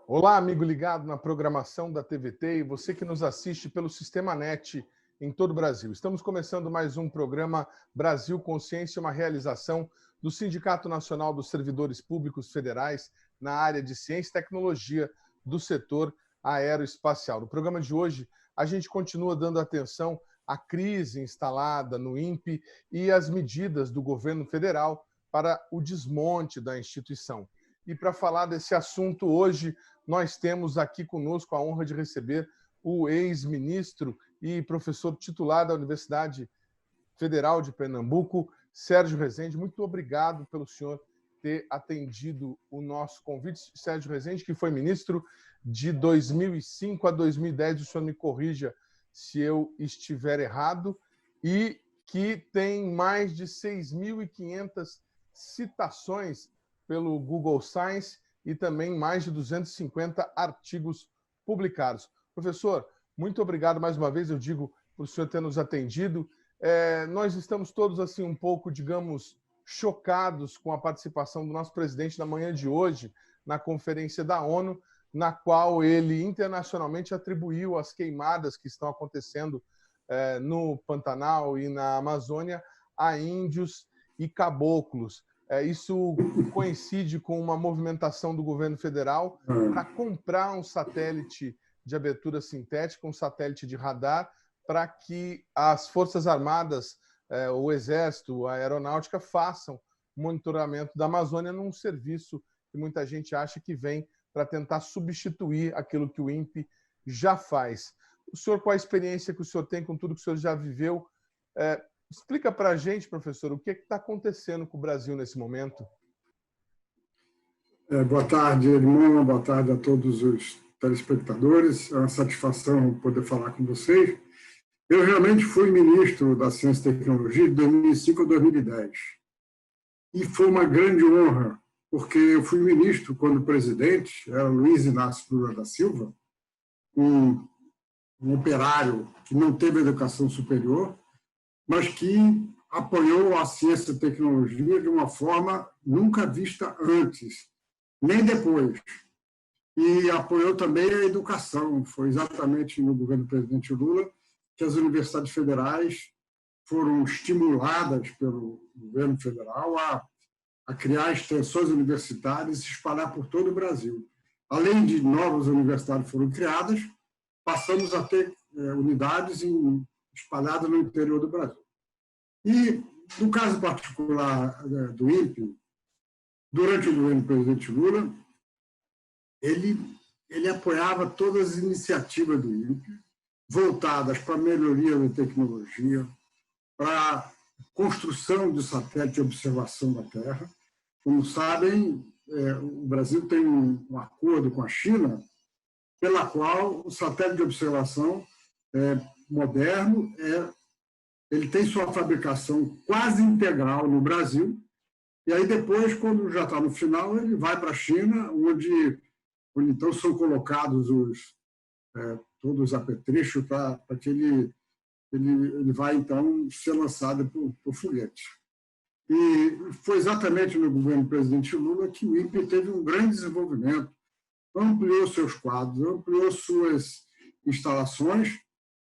Olá, amigo ligado na programação da TVT e você que nos assiste pelo Sistema NET em todo o Brasil. Estamos começando mais um programa Brasil Consciência, uma realização do Sindicato Nacional dos Servidores Públicos Federais na área de ciência e tecnologia do setor aeroespacial. No programa de hoje, a gente continua dando atenção à crise instalada no INPE e às medidas do governo federal para o desmonte da instituição. E para falar desse assunto hoje, nós temos aqui conosco a honra de receber o ex-ministro e professor titular da Universidade Federal de Pernambuco, Sérgio Rezende. Muito obrigado pelo senhor ter atendido o nosso convite. Sérgio Rezende, que foi ministro de 2005 a 2010, o senhor me corrija se eu estiver errado, e que tem mais de 6.500 citações pelo Google Science e também mais de 250 artigos publicados. Professor, muito obrigado mais uma vez, eu digo, por o senhor ter nos atendido. Nós estamos todos assim um pouco, digamos, chocados com a participação do nosso presidente na manhã de hoje na conferência da ONU, na qual ele internacionalmente atribuiu as queimadas que estão acontecendo no Pantanal e na Amazônia a índios e caboclos. Isso coincide com uma movimentação do governo federal para comprar um satélite de abertura sintética, um satélite de radar, para que as Forças Armadas, o Exército, a Aeronáutica façam monitoramento da Amazônia num serviço que muita gente acha que vem para tentar substituir aquilo que o INPE já faz. O senhor, com a experiência que o senhor tem, com tudo que o senhor já viveu, explica para a gente, professor, o que está acontecendo com o Brasil nesse momento? Boa tarde, irmão. Boa tarde a todos os telespectadores. É uma satisfação poder falar com vocês. Eu realmente fui ministro da Ciência e Tecnologia de 2005 a 2010. E foi uma grande honra, porque eu fui ministro quando o presidente era Luiz Inácio Lula da Silva, um operário que não teve educação superior, mas que apoiou a ciência e tecnologia de uma forma nunca vista antes, nem depois. E apoiou também a educação. Foi exatamente no governo do presidente Lula que as universidades federais foram estimuladas pelo governo federal a criar extensões universitárias e se espalhar por todo o Brasil. Além de novas universidades foram criadas, passamos a ter unidades espalhadas no interior do Brasil. E, no caso particular do INPE, durante o governo do presidente Lula, ele apoiava todas as iniciativas do INPE voltadas para a melhoria da tecnologia, para a construção de satélite de observação da Terra. Como sabem, o Brasil tem um acordo com a China, pela qual o satélite de observação moderno ele tem sua fabricação quase integral no Brasil, e aí depois, quando já está no final, ele vai para a China, onde então são colocados todos os apetrechos para que ele vai, então, ser lançado por foguete. E foi exatamente no governo do presidente Lula que o INPE teve um grande desenvolvimento, ampliou seus quadros, ampliou suas instalações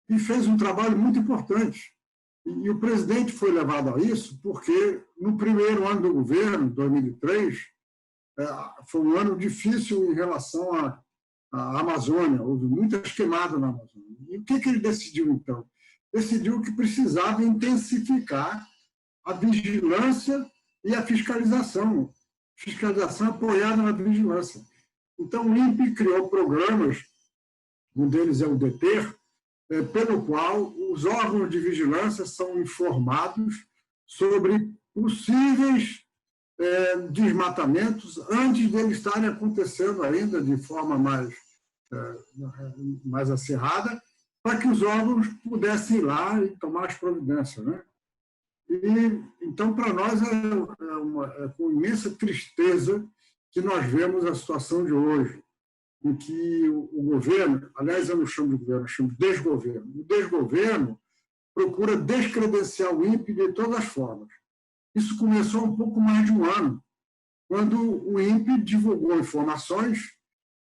e fez um trabalho muito importante. E o presidente foi levado a isso porque, no primeiro ano do governo, 2003, foi um ano difícil em relação à Amazônia, houve muitas queimadas na Amazônia. E o que ele decidiu, então? Decidiu que precisava intensificar a vigilância e a fiscalização apoiada na vigilância. Então, o INPE criou programas, um deles é o DETER, pelo qual os órgãos de vigilância são informados sobre possíveis desmatamentos antes deles estarem acontecendo ainda de forma mais acirrada, para que os órgãos pudessem ir lá e tomar as providências, né? Então, para nós, é com imensa tristeza que nós vemos a situação de hoje, em que o governo, aliás, eu não chamo de governo, eu chamo de desgoverno. O desgoverno procura descredenciar o INPE de todas as formas. Isso começou há um pouco mais de um ano, quando o INPE divulgou informações.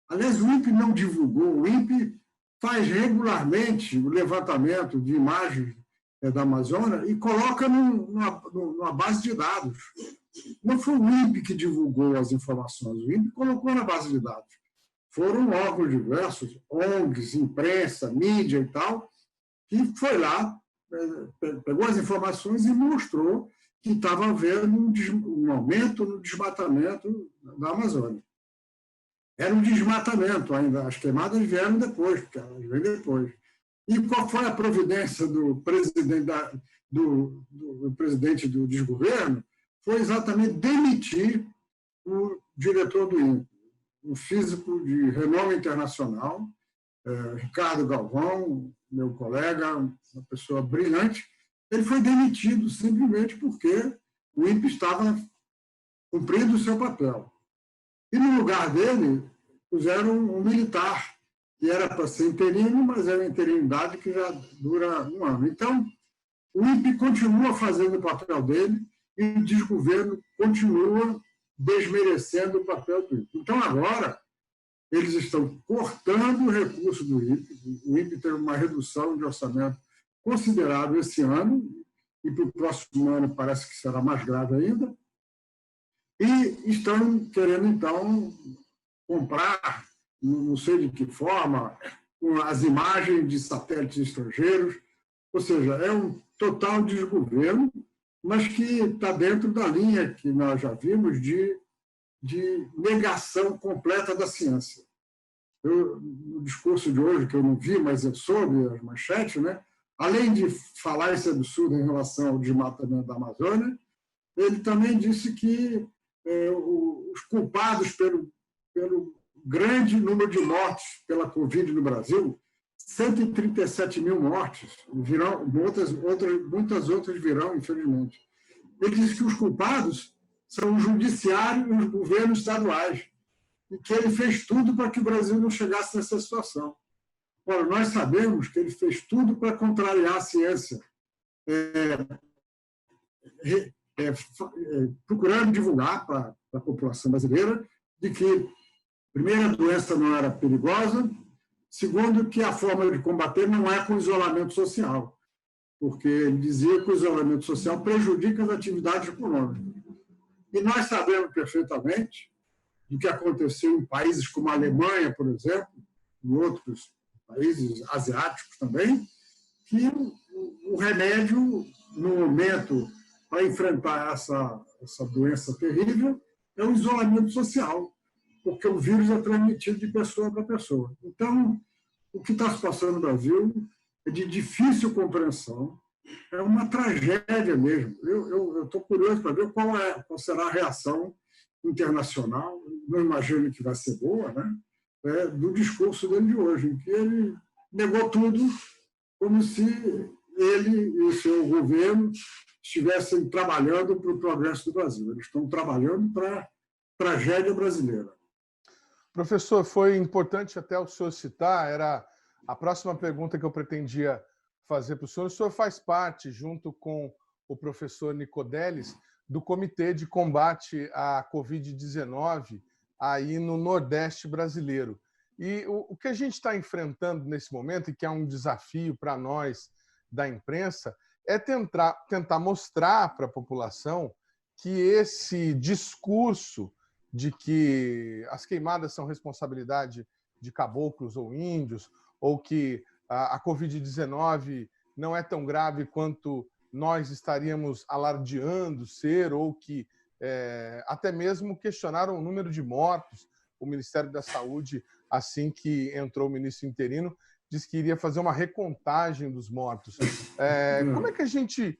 Aliás, o INPE não divulgou, o INPE faz regularmente o levantamento de imagens da Amazônia e coloca numa base de dados. Não foi o INPE que divulgou as informações, o INPE colocou na base de dados. Foram órgãos diversos, ONGs, imprensa, mídia e tal, que foi lá, pegou as informações e mostrou que estava havendo um aumento no desmatamento da Amazônia. Era um desmatamento ainda, as queimadas vieram depois, porque elas vêm depois. E qual foi a providência do presidente do desgoverno? Foi exatamente demitir o diretor do INPE, um físico de renome internacional, Ricardo Galvão, meu colega, uma pessoa brilhante. Ele foi demitido simplesmente porque o INPE estava cumprindo o seu papel. E no lugar dele puseram um militar, que era para ser interino, mas é uma interinidade que já dura um ano. Então, o INPE continua fazendo o papel dele e o desgoverno continua desmerecendo o papel do INPE. Então, agora, eles estão cortando o recurso do INPE. O INPE teve uma redução de orçamento considerável esse ano, e para o próximo ano parece que será mais grave ainda, e estão querendo, então, comprar, não sei de que forma, as imagens de satélites estrangeiros, ou seja, é um total desgoverno, mas que está dentro da linha que nós já vimos de negação completa da ciência. No discurso de hoje, que eu não vi, mas eu soube as manchetes, né? Além de falar esse absurdo em relação ao desmatamento da Amazônia, ele também disse que os culpados pelo grande número de mortes pela Covid no Brasil, 137 mil mortes, virão, muitas outras virão, infelizmente. Ele disse que os culpados são o judiciário e os governos estaduais, e que ele fez tudo para que o Brasil não chegasse nessa situação. Ora, nós sabemos que ele fez tudo para contrariar a ciência, procurando divulgar para a população brasileira de que, primeiro, a doença não era perigosa, segundo, que a forma de combater não é com isolamento social, porque ele dizia que o isolamento social prejudica as atividades econômicas. E nós sabemos perfeitamente do que aconteceu em países como a Alemanha, por exemplo, e outros países asiáticos também, que o remédio, no momento, para enfrentar essa doença terrível, é o isolamento social, porque o vírus é transmitido de pessoa para pessoa. Então, o que está se passando no Brasil é de difícil compreensão, é uma tragédia mesmo. Eu estou curioso para ver qual será a reação internacional, não imagino que vai ser boa, né? Do discurso dele de hoje, em que ele negou tudo como se ele e o seu governo estivessem trabalhando para o progresso do Brasil. Eles estão trabalhando para a tragédia brasileira. Professor, foi importante até o senhor citar, era a próxima pergunta que eu pretendia fazer para o senhor. O senhor faz parte, junto com o professor Nicodelis, do Comitê de Combate à Covid-19 aí no Nordeste brasileiro. E o que a gente está enfrentando nesse momento, e que é um desafio para nós da imprensa, é tentar mostrar para a população que esse discurso de que as queimadas são responsabilidade de caboclos ou índios, ou que a Covid-19 não é tão grave quanto nós estaríamos alardeando ser, ou que até mesmo questionaram o número de mortos. O Ministério da Saúde, assim que entrou o ministro interino, disse que iria fazer uma recontagem dos mortos. Como é que a gente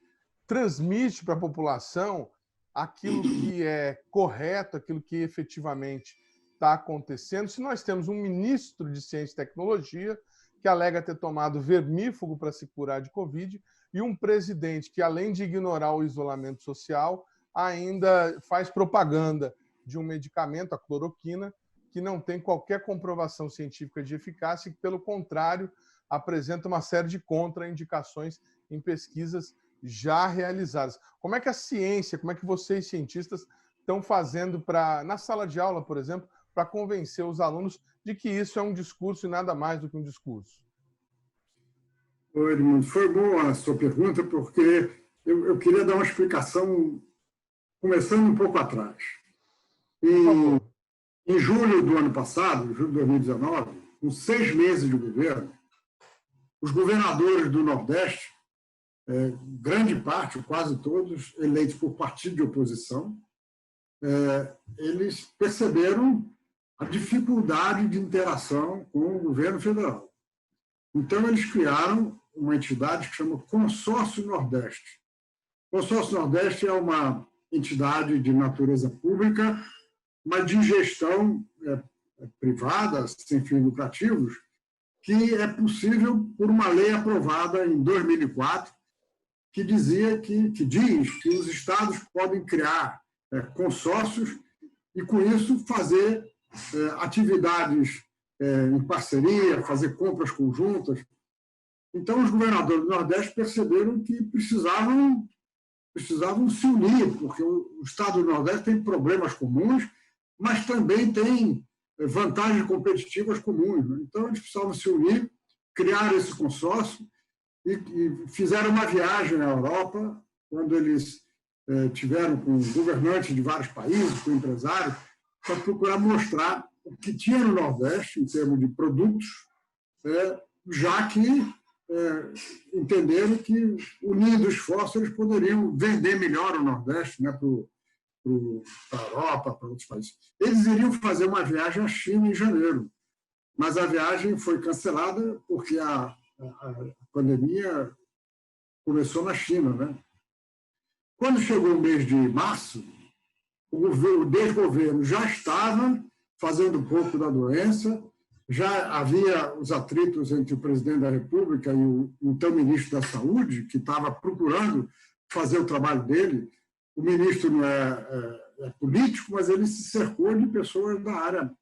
transmite para a população aquilo que é correto, aquilo que efetivamente está acontecendo, se nós temos um ministro de Ciência e Tecnologia que alega ter tomado vermífugo para se curar de Covid, e um presidente que, além de ignorar o isolamento social, ainda faz propaganda de um medicamento, a cloroquina, que não tem qualquer comprovação científica de eficácia e que, pelo contrário, apresenta uma série de contraindicações em pesquisas já realizadas. Como é que a ciência, como é que vocês, cientistas, estão fazendo na sala de aula, por exemplo, para convencer os alunos de que isso é um discurso e nada mais do que um discurso? Oi, Edmundo, foi boa a sua pergunta, porque eu queria dar uma explicação começando um pouco atrás. Em julho do ano passado, julho de 2019, com 6 meses de governo, os governadores do Nordeste, grande parte, quase todos, eleitos por partido de oposição, eles perceberam a dificuldade de interação com o governo federal. Então, eles criaram uma entidade que chama Consórcio Nordeste. O Consórcio Nordeste é uma entidade de natureza pública, mas de gestão privada, sem fins lucrativos, que é possível por uma lei aprovada em 2004, que diz que os estados podem criar consórcios e, com isso, fazer atividades em parceria, fazer compras conjuntas. Então, os governadores do Nordeste perceberam que precisavam se unir, porque o estado do Nordeste tem problemas comuns, mas também tem vantagens competitivas comuns. Então, eles precisavam se unir, criar esse consórcio e fizeram uma viagem à Europa, quando eles tiveram com governantes de vários países, com empresários, para procurar mostrar o que tinha no Nordeste, em termos de produtos, já que entenderam que, unindo esforços, eles poderiam vender melhor o Nordeste, né, para a Europa, para outros países. Eles iriam fazer uma viagem à China em janeiro, mas a viagem foi cancelada porque a pandemia começou na China, né? Quando chegou o mês de março, o desgoverno já estava fazendo um pouco da doença, já havia os atritos entre o presidente da República e o então ministro da Saúde, que estava procurando fazer o trabalho dele. O ministro não é político, mas ele se cercou de pessoas da área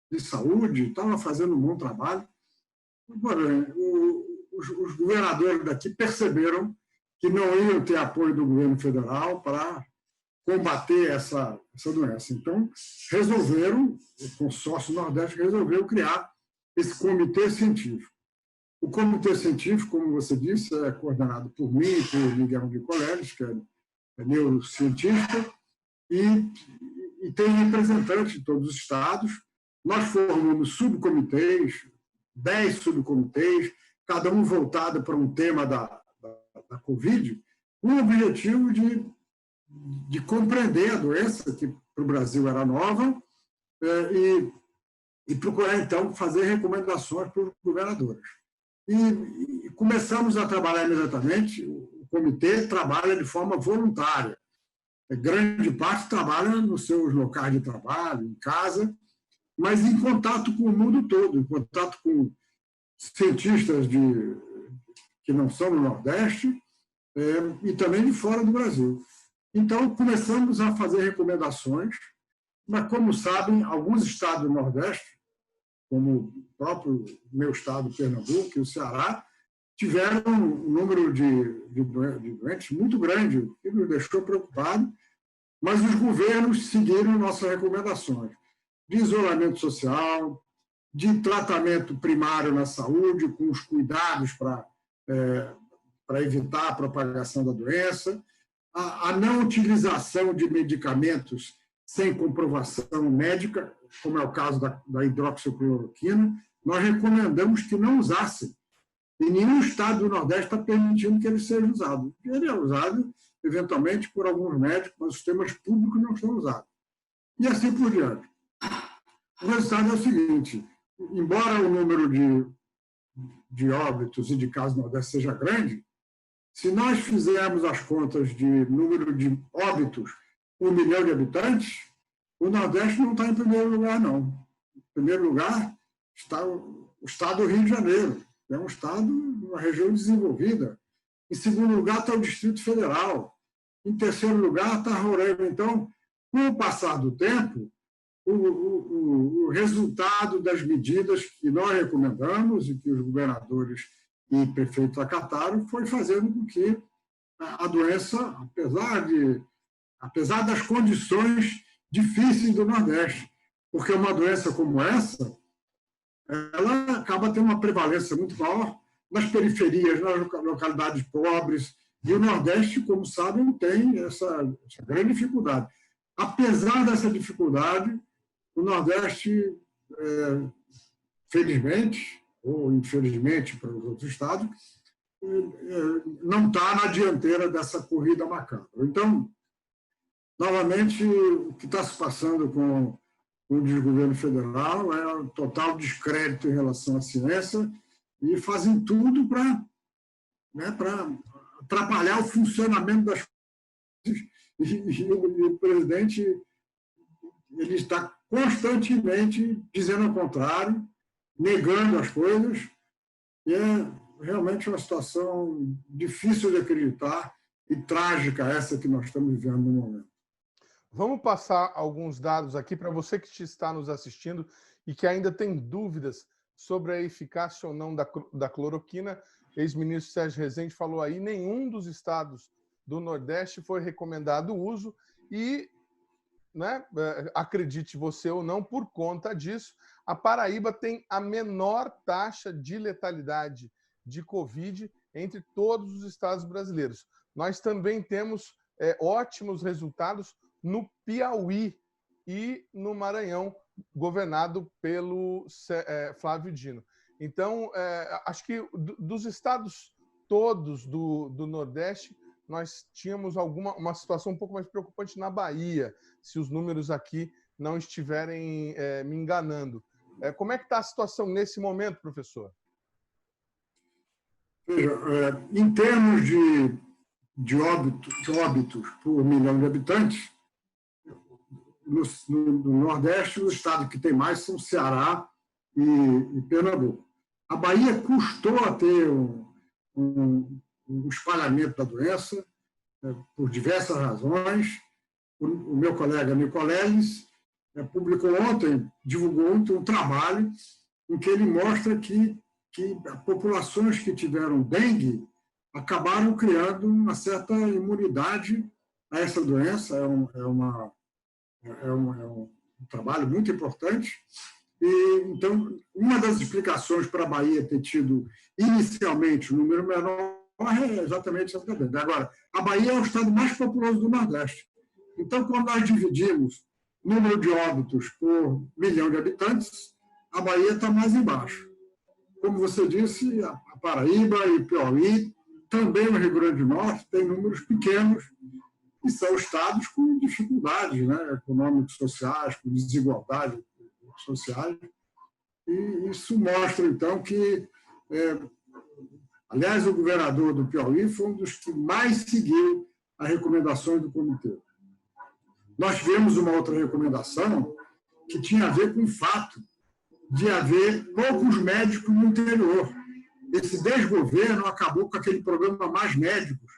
de saúde, estava fazendo um bom trabalho. Agora, os governadores daqui perceberam que não iam ter apoio do governo federal para combater essa doença. Então, o Consórcio Nordeste resolveu criar esse comitê científico. O comitê científico, como você disse, é coordenado por mim e por Miguel Nicoleles, que é neurocientista, e tem representantes de todos os estados. Nós formamos subcomitês, 10 subcomitês, cada um voltado para um tema da Covid, com o objetivo de compreender a doença, que para o Brasil era nova, e procurar, então, fazer recomendações para os governadores. E começamos a trabalhar imediatamente. O comitê trabalha de forma voluntária. Grande parte trabalha nos seus locais de trabalho, em casa, mas em contato com o mundo todo, em contato com cientistas que não são do Nordeste e também de fora do Brasil. Então, começamos a fazer recomendações, mas, como sabem, alguns estados do Nordeste, como o próprio meu estado, Pernambuco, e o Ceará, tiveram um número de doentes muito grande, que nos deixou preocupados, mas os governos seguiram nossas recomendações de isolamento social, de tratamento primário na saúde, com os cuidados para evitar a propagação da doença, a não utilização de medicamentos sem comprovação médica, como é o caso da hidroxicloroquina. Nós recomendamos que não usassem. E nenhum estado do Nordeste está permitindo que ele seja usado. Ele é usado, eventualmente, por alguns médicos, mas os sistemas públicos não são usados. E assim por diante. O resultado é o seguinte: embora o número de óbitos e de casos no Nordeste seja grande, se nós fizermos as contas de número de óbitos por 1 milhão de habitantes, o Nordeste não está em primeiro lugar, não. Em primeiro lugar está o estado do Rio de Janeiro, que é um estado, uma região desenvolvida, Em segundo lugar está o Distrito Federal. Em terceiro lugar está Roraima. Então, com o passar do tempo, o resultado das medidas que nós recomendamos e que os governadores e prefeitos acataram foi fazendo com que a doença, apesar das condições difíceis do Nordeste, porque uma doença como essa, ela acaba tendo uma prevalência muito maior nas periferias, nas localidades pobres, e o Nordeste, como sabem, tem essa grande dificuldade. Apesar dessa dificuldade, o Nordeste, felizmente, ou infelizmente para os outros estados, não está na dianteira dessa corrida macabra. Então, novamente, o que está se passando com o desgoverno federal é um total descrédito em relação à ciência e fazem tudo para atrapalhar o funcionamento das coisas. E o presidente ele está constantemente dizendo o contrário, negando as coisas, e é realmente uma situação difícil de acreditar e trágica essa que nós estamos vivendo no momento. Vamos passar alguns dados aqui para você que está nos assistindo e que ainda tem dúvidas sobre a eficácia ou não da cloroquina. Ex-ministro Sérgio Rezende falou aí, nenhum dos estados do Nordeste foi recomendado o uso e, né, acredite você ou não, por conta disso, a Paraíba tem a menor taxa de letalidade de Covid entre todos os estados brasileiros. Nós também temos ótimos resultados no Piauí e no Maranhão, governado pelo Flávio Dino. Então, acho que dos estados todos do Nordeste, nós tínhamos uma situação um pouco mais preocupante na Bahia, se os números aqui não estiverem me enganando. Como é que está a situação nesse momento, professor? Veja, em termos de óbitos por milhão de habitantes, no Nordeste, os estados que tem mais são Ceará e Pernambuco. A Bahia custou a ter um espalhamento da doença por diversas razões. O meu colega Nicoleles publicou ontem, divulgou ontem um trabalho em que ele mostra que populações que tiveram dengue acabaram criando uma certa imunidade a essa doença. É um trabalho muito importante. E, então, uma das explicações para a Bahia ter tido inicialmente um número menor é exatamente essa também. Agora, a Bahia é o estado mais populoso do Nordeste. Então, quando nós dividimos o número de óbitos por milhão de habitantes, a Bahia está mais embaixo. Como você disse, a Paraíba e o Piauí, também o Rio Grande do Norte, tem números pequenos e são estados com dificuldades, né, econômicos, sociais, com desigualdades sociais. E isso mostra, então, que... aliás, o governador do Piauí foi um dos que mais seguiu as recomendações do comitê. Nós tivemos uma outra recomendação que tinha a ver com o fato de haver poucos médicos no interior. Esse desgoverno acabou com aquele programa Mais Médicos,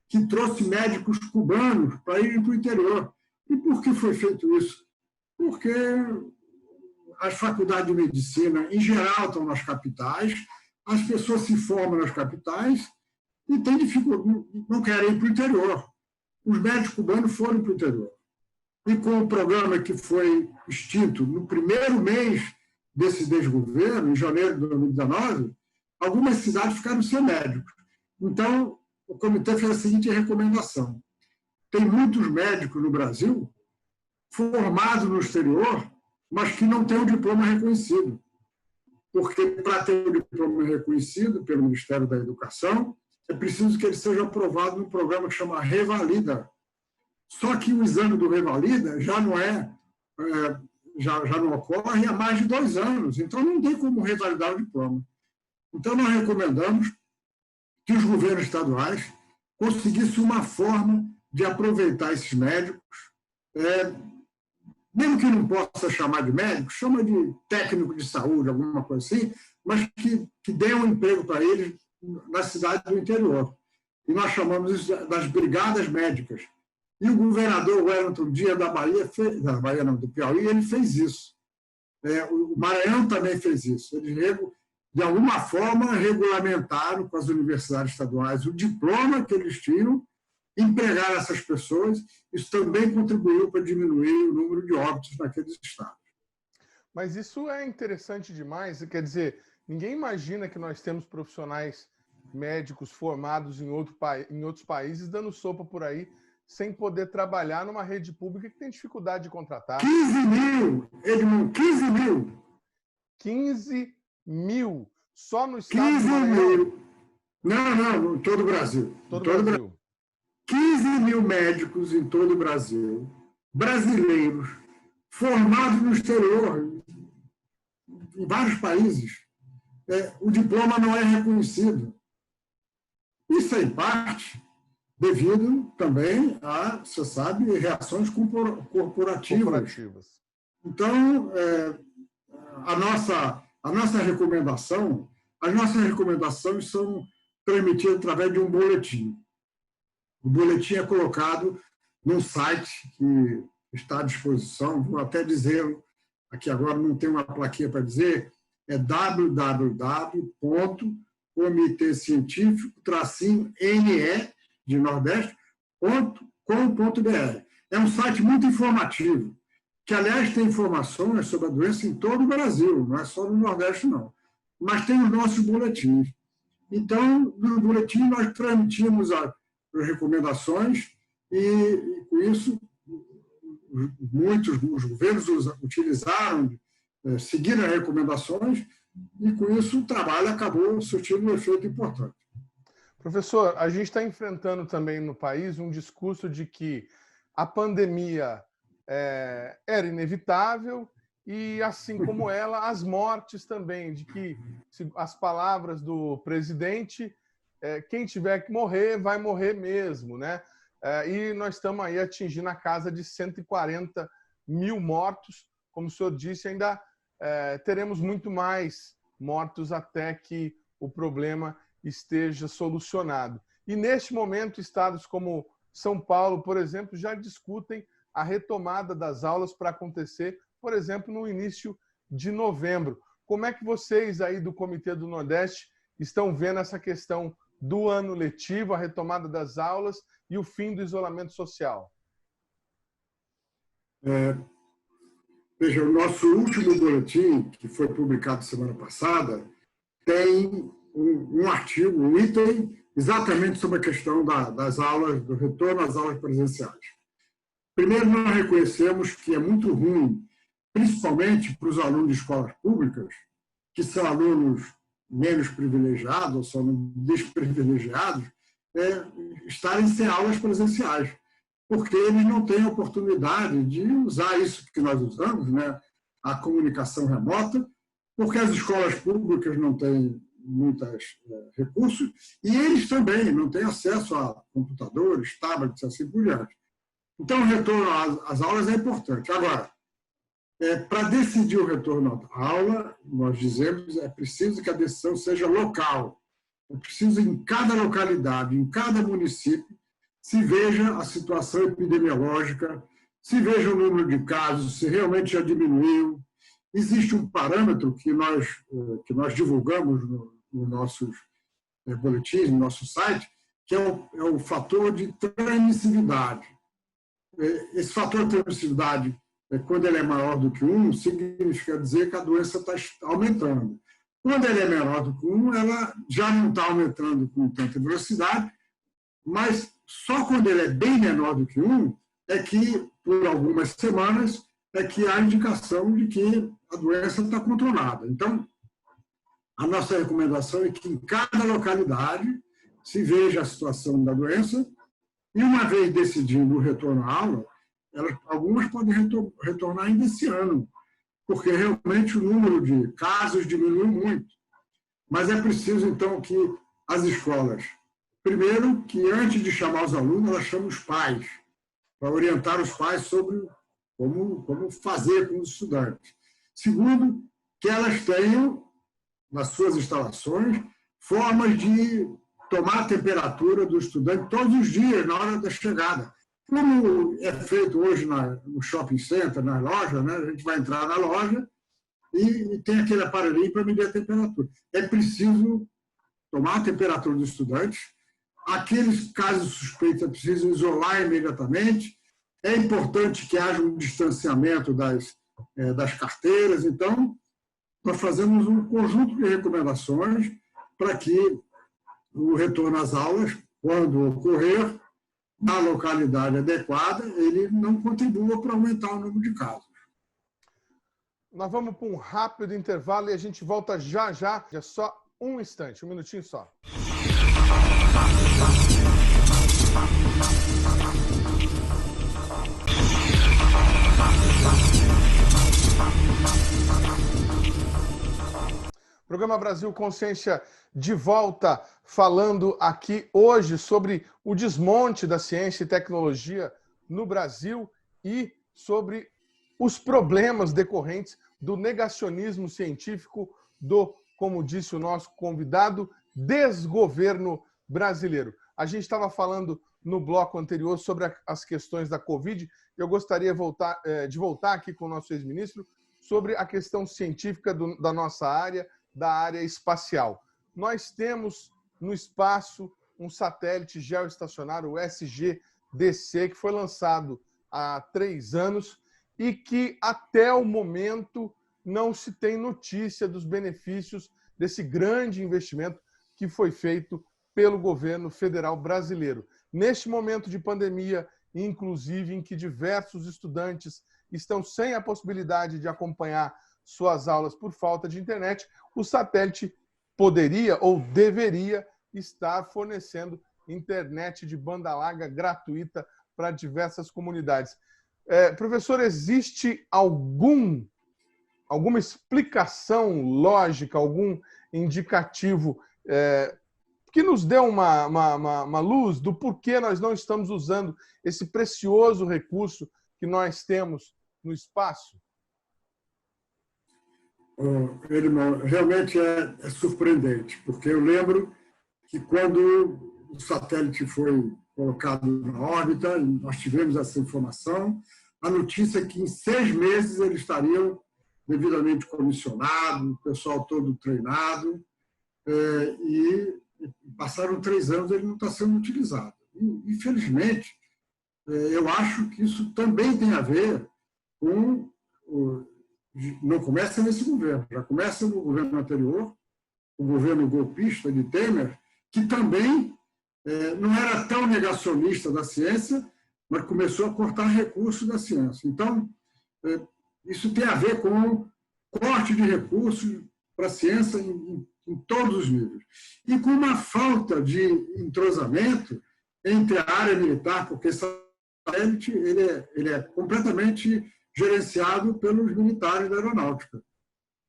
que trouxe médicos cubanos para irem para o interior. E por que foi feito isso? Porque as faculdades de medicina, em geral, estão nas capitais, as pessoas se formam nas capitais e têm dificuldade, não querem ir para o interior. Os médicos cubanos foram para o interior. E com o programa que foi extinto no primeiro mês desse desgoverno, em janeiro de 2019, algumas cidades ficaram sem médicos. Então, o comitê fez a seguinte recomendação. Tem muitos médicos no Brasil formados no exterior, mas que não têm o diploma reconhecido. Porque, para ter o diploma reconhecido pelo Ministério da Educação, é preciso que ele seja aprovado num programa que chama Revalida. Só que o exame do Revalida já não ocorre há mais de 2 anos, então não tem como revalidar o diploma. Então, nós recomendamos que os governos estaduais conseguissem uma forma de aproveitar esses médicos, mesmo que não possa chamar de médico, chama de técnico de saúde, alguma coisa assim, mas que dê um emprego para eles na cidade do interior. e nós chamamos isso das brigadas médicas. E o governador Wellington Dias da Bahia, do Piauí, ele fez isso. O Maranhão também fez isso. Eles, de alguma forma, regulamentaram com as universidades estaduais o diploma que eles tinham, empregaram essas pessoas. Isso também contribuiu para diminuir o número de óbitos naqueles estados. Mas isso é interessante demais. Quer dizer, ninguém imagina que nós temos profissionais médicos formados em outros países dando sopa por aí, sem poder trabalhar numa rede pública que tem dificuldade de contratar. 15 mil, Edmundo, 15 mil. 15 mil. Só no estado 15 do Maranhão? mil. Não, em todo o Brasil. Todo o Brasil. 15 mil médicos em todo o Brasil, brasileiros, formados no exterior, em vários países. O diploma não é reconhecido. Isso é, em parte, devido também a, você sabe, reações corporativas. Então, a nossa recomendação, as nossas recomendações são transmitidas através de um boletim. O boletim é colocado num site que está à disposição, vou até dizer, aqui agora não tem uma plaquinha para dizer, é www.comitecientifico-ne de Nordeste.com.br. É um site muito informativo, que, aliás, tem informações sobre a doença em todo o Brasil, não é só no Nordeste, não. Mas tem os nossos boletins. Então, no boletim, nós transmitimos as recomendações e, com isso, muitos os governos utilizaram, seguiram as recomendações e, com isso, o trabalho acabou surtindo um efeito importante. Professor, a gente está enfrentando também no país um discurso de que a pandemia era inevitável e, assim como ela, as mortes também, de que as palavras do presidente, quem tiver que morrer, vai morrer mesmo, né? E nós estamos aí atingindo a casa de 140 mil mortos. Como o senhor disse, ainda teremos muito mais mortos até que o problema esteja solucionado. E, neste momento, estados como São Paulo, por exemplo, já discutem a retomada das aulas para acontecer, por exemplo, no início de novembro. Como é que vocês aí do Comitê do Nordeste estão vendo essa questão do ano letivo, a retomada das aulas e o fim do isolamento social? Veja, o nosso último boletim, que foi publicado semana passada, tem um artigo, um item, exatamente sobre a questão das aulas, do retorno às aulas presenciais. Primeiro, nós reconhecemos que é muito ruim, principalmente para os alunos de escolas públicas, que são alunos menos privilegiados, ou são desprivilegiados, estarem sem aulas presenciais, porque eles não têm oportunidade de usar isso que nós usamos, né, a comunicação remota, porque as escolas públicas não têm muitos recursos e eles também não têm acesso a computadores, tablets, assim por diante. Então, o retorno às aulas é importante. Agora, para decidir o retorno à aula, nós dizemos, é preciso que a decisão seja local. É preciso, em cada localidade, em cada município, se veja a situação epidemiológica, se veja o número de casos, se realmente já diminuiu. Existe um parâmetro que nós divulgamos nos nossos boletins, no nosso site, que é o fator de transmissibilidade. Esse fator de transmissibilidade, quando ele é maior do que 1, significa dizer que a doença está aumentando. Quando ele é menor do que 1, ela já não está aumentando com tanta velocidade, mas só quando ele é bem menor do que 1 é que, por algumas semanas, é que há indicação de que a doença está controlada. Então, a nossa recomendação é que em cada localidade se veja a situação da doença e, uma vez decidindo o retorno à aula, algumas podem retornar ainda esse ano, porque realmente o número de casos diminuiu muito. Mas é preciso, então, que as escolas, primeiro, que antes de chamar os alunos, elas chamam os pais, para orientar os pais sobre como fazer com os estudantes. Segundo, que elas tenham, nas suas instalações, formas de tomar a temperatura do estudante todos os dias, na hora da chegada. Como é feito hoje no shopping center, nas lojas, né? A gente vai entrar na loja e tem aquele aparelhinho para medir a temperatura. É preciso tomar a temperatura do estudante. Aqueles casos suspeitos é preciso isolar imediatamente. É importante que haja um distanciamento das carteiras. Então, nós fazemos um conjunto de recomendações para que o retorno às aulas, quando ocorrer, na localidade adequada, ele não contribua para aumentar o número de casos. Nós vamos para um rápido intervalo e a gente volta já já. É só um instante, um minutinho só. Programa Brasil Consciência de volta, falando aqui hoje sobre o desmonte da ciência e tecnologia no Brasil e sobre os problemas decorrentes do negacionismo científico como disse o nosso convidado, desgoverno brasileiro. A gente estava falando no bloco anterior sobre as questões da Covid. Eu gostaria de voltar aqui com o nosso ex-ministro sobre a questão científica da nossa área, da área espacial. Nós temos no espaço um satélite geoestacionário, o SGDC, que foi lançado há 3 anos e que até o momento não se tem notícia dos benefícios desse grande investimento que foi feito pelo governo federal brasileiro. Neste momento de pandemia, inclusive em que diversos estudantes estão sem a possibilidade de acompanhar suas aulas por falta de internet, o satélite poderia ou deveria estar fornecendo internet de banda larga gratuita para diversas comunidades. Professor, existe alguma explicação lógica, algum indicativo que nos dê uma luz do porquê nós não estamos usando esse precioso recurso que nós temos no espaço? Realmente é surpreendente, porque eu lembro que quando o satélite foi colocado na órbita, nós tivemos essa informação, a notícia é que em 6 meses eles estariam devidamente comissionados, o pessoal todo treinado, e passaram 3 anos, ele não está sendo utilizado. Infelizmente, eu acho que isso também tem a ver com... Não começa nesse governo, já começa no governo anterior, o governo golpista de Temer, que também não era tão negacionista da ciência, mas começou a cortar recursos da ciência. Então, isso tem a ver com corte de recursos para a ciência em todos os níveis. E com uma falta de entrosamento entre a área militar, porque esse satélite ele é completamente gerenciado pelos militares da aeronáutica.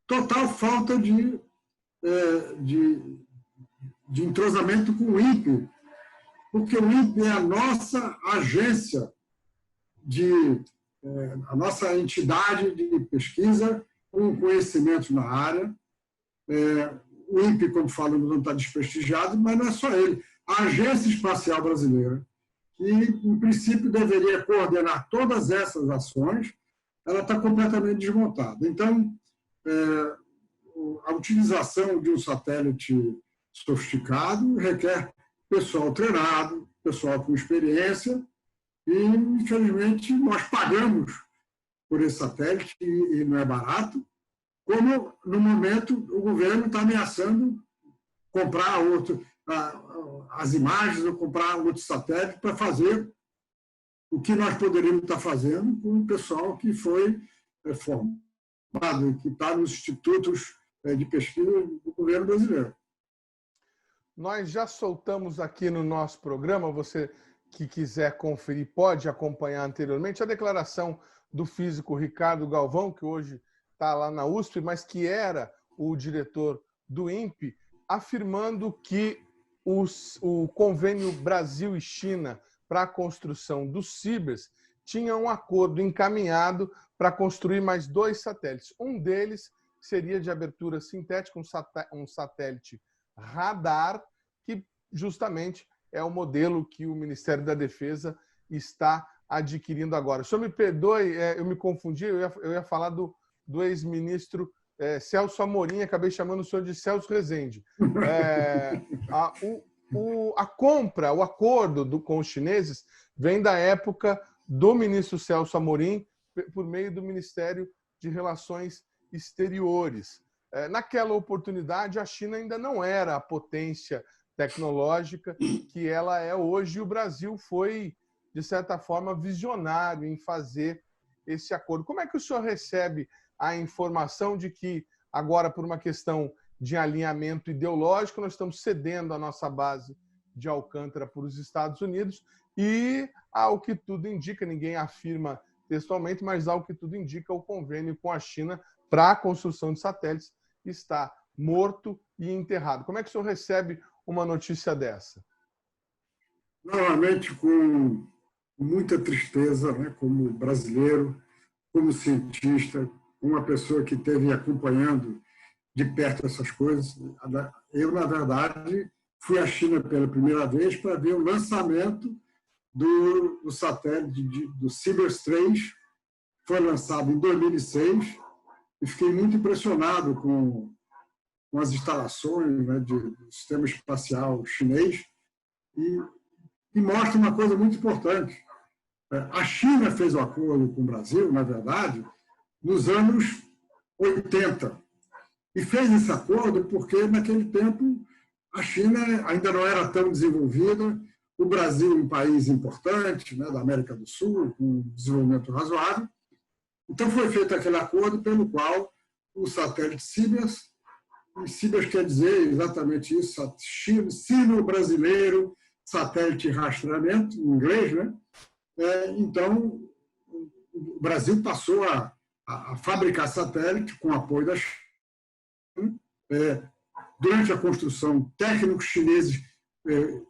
Total falta de entrosamento com o INPE, porque o INPE é a nossa agência, a nossa entidade de pesquisa com conhecimento na área. O INPE, como falo, não está desprestigiado, mas não é só ele. A Agência Espacial Brasileira, que, em princípio, deveria coordenar todas essas ações, ela está completamente desmontada. Então, a utilização de um satélite sofisticado requer pessoal treinado, pessoal com experiência, e, infelizmente, nós pagamos por esse satélite, e não é barato, como, no momento, o governo está ameaçando comprar as imagens ou comprar outro satélite para fazer o que nós poderíamos estar fazendo com o pessoal que foi formado, que está nos institutos de pesquisa do governo brasileiro. Nós já soltamos aqui no nosso programa, você que quiser conferir pode acompanhar anteriormente, a declaração do físico Ricardo Galvão, que hoje está lá na USP, mas que era o diretor do INPE, afirmando que o convênio Brasil e China para a construção dos CIBERS tinha um acordo encaminhado para construir mais 2 satélites. Um deles seria de abertura sintética, um satélite radar, que justamente é o modelo que o Ministério da Defesa está adquirindo agora. O senhor me perdoe, eu me confundi, eu ia falar do ex-ministro Celso Amorim, acabei chamando o senhor de Celso Rezende. A compra, o acordo com os chineses vem da época do ministro Celso Amorim, por meio do Ministério de Relações Exteriores. Naquela oportunidade, a China ainda não era a potência tecnológica que ela é hoje, e o Brasil foi, de certa forma, visionário em fazer esse acordo. Como é que o senhor recebe a informação de que, agora, por uma questão de alinhamento ideológico, nós estamos cedendo a nossa base de Alcântara para os Estados Unidos e, ao que tudo indica, ninguém afirma textualmente, mas ao que tudo indica, o convênio com a China para a construção de satélites está morto e enterrado. Como é que o senhor recebe uma notícia dessa? Novamente, com muita tristeza, né, como brasileiro, como cientista, uma pessoa que esteve acompanhando de perto essas coisas. Eu, na verdade, fui à China pela primeira vez para ver o lançamento do satélite do Sirius 3, foi lançado em 2006, e fiquei muito impressionado com as instalações, né, do sistema espacial chinês, e mostra uma coisa muito importante. A China fez o acordo com o Brasil, na verdade, nos anos 80, e fez esse acordo porque, naquele tempo, a China ainda não era tão desenvolvida, o Brasil um país importante, né, da América do Sul, com um desenvolvimento razoável. Então, foi feito aquele acordo pelo qual o satélite Sirius, e Sirius quer dizer exatamente isso, sino-brasileiro, satélite rastreamento, em inglês, né? Então, o Brasil passou a fabricar satélite com apoio da China. Durante a construção, técnicos chineses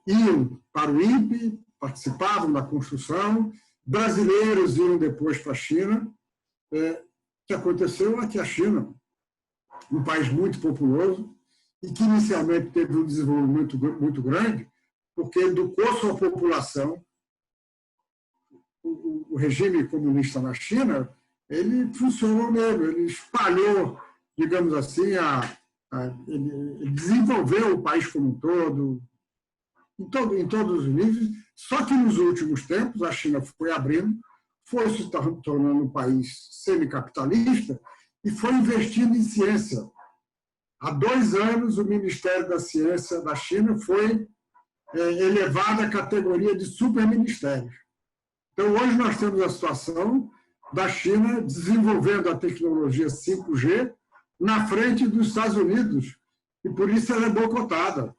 iam para o INPE, participavam da construção, brasileiros iam depois para a China. O que aconteceu é que a China, um país muito populoso, e que inicialmente teve um desenvolvimento muito grande, porque educou sua população. O regime comunista na China, ele funcionou mesmo, ele espalhou, digamos assim, ele desenvolveu o país como um todo, em todos os níveis, só que nos últimos tempos a China foi abrindo, foi se tornando um país semicapitalista e foi investindo em ciência. Há 2 anos, o Ministério da Ciência da China foi elevado à categoria de superministério. Então, hoje nós temos a situação da China desenvolvendo a tecnologia 5G na frente dos Estados Unidos, e por isso ela é boicotada.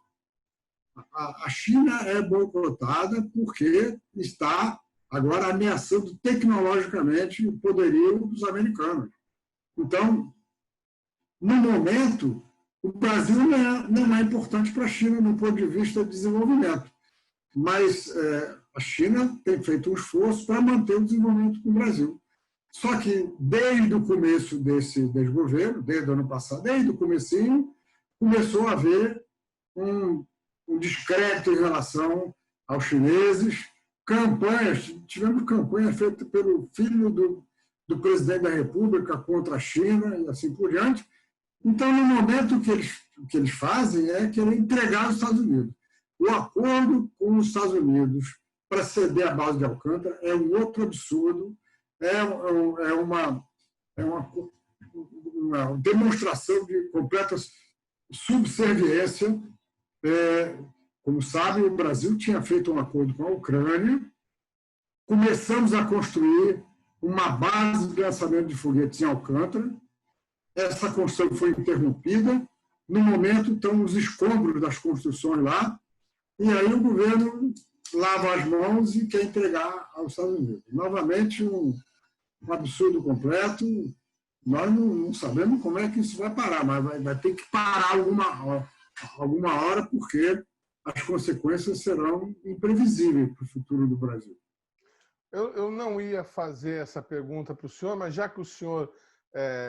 A China é boicotada porque está agora ameaçando tecnologicamente o poderio dos americanos. Então, no momento, o Brasil não é importante para a China no ponto de vista de desenvolvimento, mas a China tem feito um esforço para manter o desenvolvimento com o Brasil. Só que, desde o começo desse desgoverno, desde o ano passado, desde o comecinho, começou a haver um descrédito em relação aos chineses, tivemos campanhas feitas pelo filho do presidente da República contra a China e assim por diante. Então, no momento, o que eles fazem é querer entregar os Estados Unidos. O acordo com os Estados Unidos para ceder a base de Alcântara é um outro absurdo, é uma demonstração de completa subserviência. Como sabe, o Brasil tinha feito um acordo com a Ucrânia, começamos a construir uma base de lançamento de foguetes em Alcântara, essa construção foi interrompida, no momento estão os escombros das construções lá, e aí o governo lava as mãos e quer entregar aos Estados Unidos. Novamente, um absurdo completo. Nós não sabemos como é que isso vai parar, mas vai ter que parar alguma hora, porque as consequências serão imprevisíveis para o futuro do Brasil. Eu não ia fazer essa pergunta para o senhor, mas já que o senhor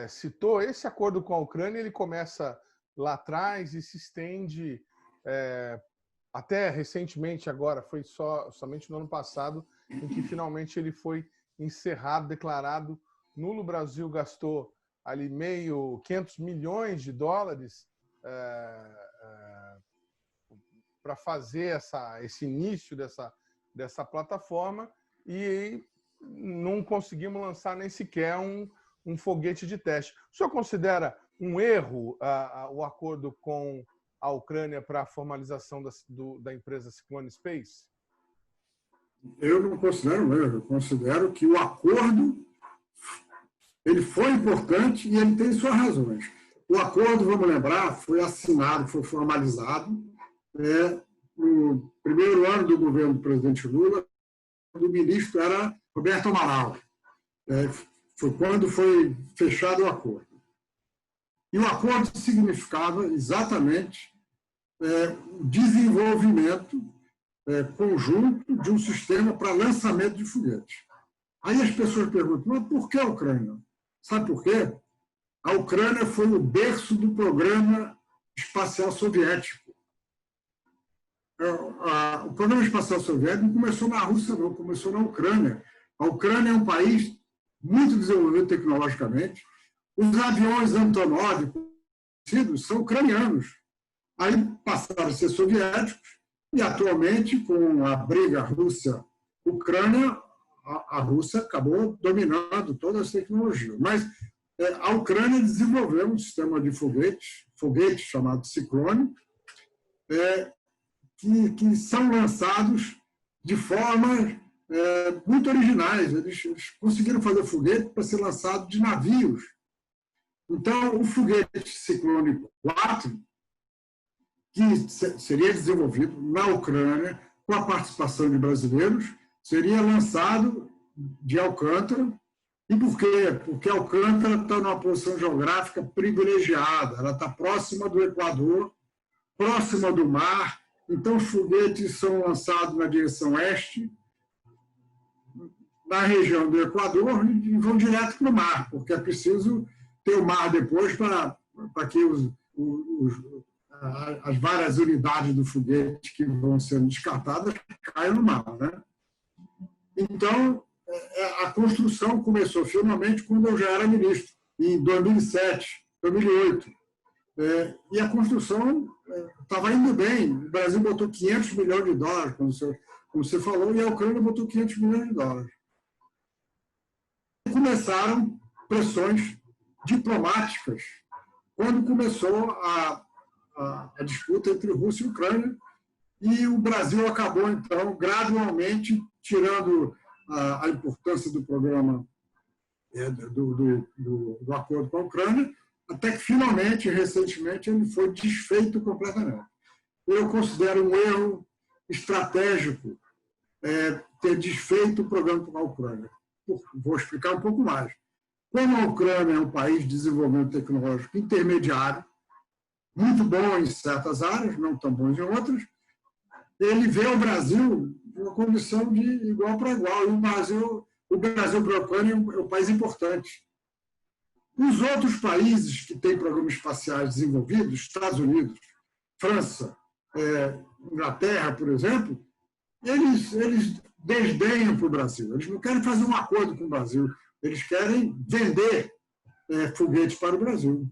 citou, esse acordo com a Ucrânia ele começa lá atrás e se estende até recentemente agora, foi somente no ano passado, em que finalmente ele foi encerrado, declarado nulo. O Brasil gastou ali 500 milhões de dólares para fazer esse início dessa plataforma e não conseguimos lançar nem sequer um foguete de teste. O senhor considera um erro o acordo com a Ucrânia para a formalização da empresa Cyclone Space? Eu não considero um erro, eu considero que o acordo ele foi importante e ele tem suas razões. O acordo, vamos lembrar, foi assinado, foi formalizado no primeiro ano do governo do presidente Lula, quando o ministro era Roberto Amaral. Foi quando foi fechado o acordo. E o acordo significava exatamente o desenvolvimento conjunto de um sistema para lançamento de foguetes. Aí as pessoas perguntam, mas por que a Ucrânia? Sabe por quê? A Ucrânia foi o berço do programa espacial soviético. O programa espacial soviético não começou na Rússia, não, começou na Ucrânia. A Ucrânia é um país muito desenvolvido tecnologicamente. Os aviões Antonov são ucranianos. Aí passaram a ser soviéticos e, atualmente, com a briga Rússia-Ucrânia, a Rússia acabou dominando todas as tecnologias. Mas a Ucrânia desenvolveu um sistema de foguete chamado Cyclone, que são lançados de formas muito originais. Eles conseguiram fazer foguete para ser lançado de navios. Então, o foguete Cyclone 4, que seria desenvolvido na Ucrânia, com a participação de brasileiros, seria lançado de Alcântara. E por quê? Porque Alcântara está numa posição geográfica privilegiada, ela está próxima do Equador, próxima do mar, então os foguetes são lançados na direção oeste, na região do Equador, e vão direto para o mar, porque é preciso ter o mar depois para que as várias unidades do foguete que vão sendo descartadas caiam no mar, né? Então, a construção começou finalmente quando eu já era ministro, em 2007, 2008. E a construção estava indo bem. O Brasil botou 500 milhões de dólares, como você falou, e a Ucrânia botou 500 milhões de dólares. E começaram pressões diplomáticas quando começou a disputa entre Rússia e Ucrânia, e o Brasil acabou, então, gradualmente tirando a importância do programa do acordo com a Ucrânia, até que, finalmente, recentemente, ele foi desfeito completamente. Eu considero um erro estratégico ter desfeito o programa com a Ucrânia. Vou explicar um pouco mais. Como a Ucrânia é um país de desenvolvimento tecnológico intermediário, muito bom em certas áreas, não tão bom em outras, ele vê o Brasil uma condição de igual para igual. E o Brasil para a Ucrânia é um país importante. Os outros países que têm programas espaciais desenvolvidos, Estados Unidos, França, Inglaterra, por exemplo, eles desdenham para o Brasil. Eles não querem fazer um acordo com o Brasil. Eles querem vender foguetes para o Brasil.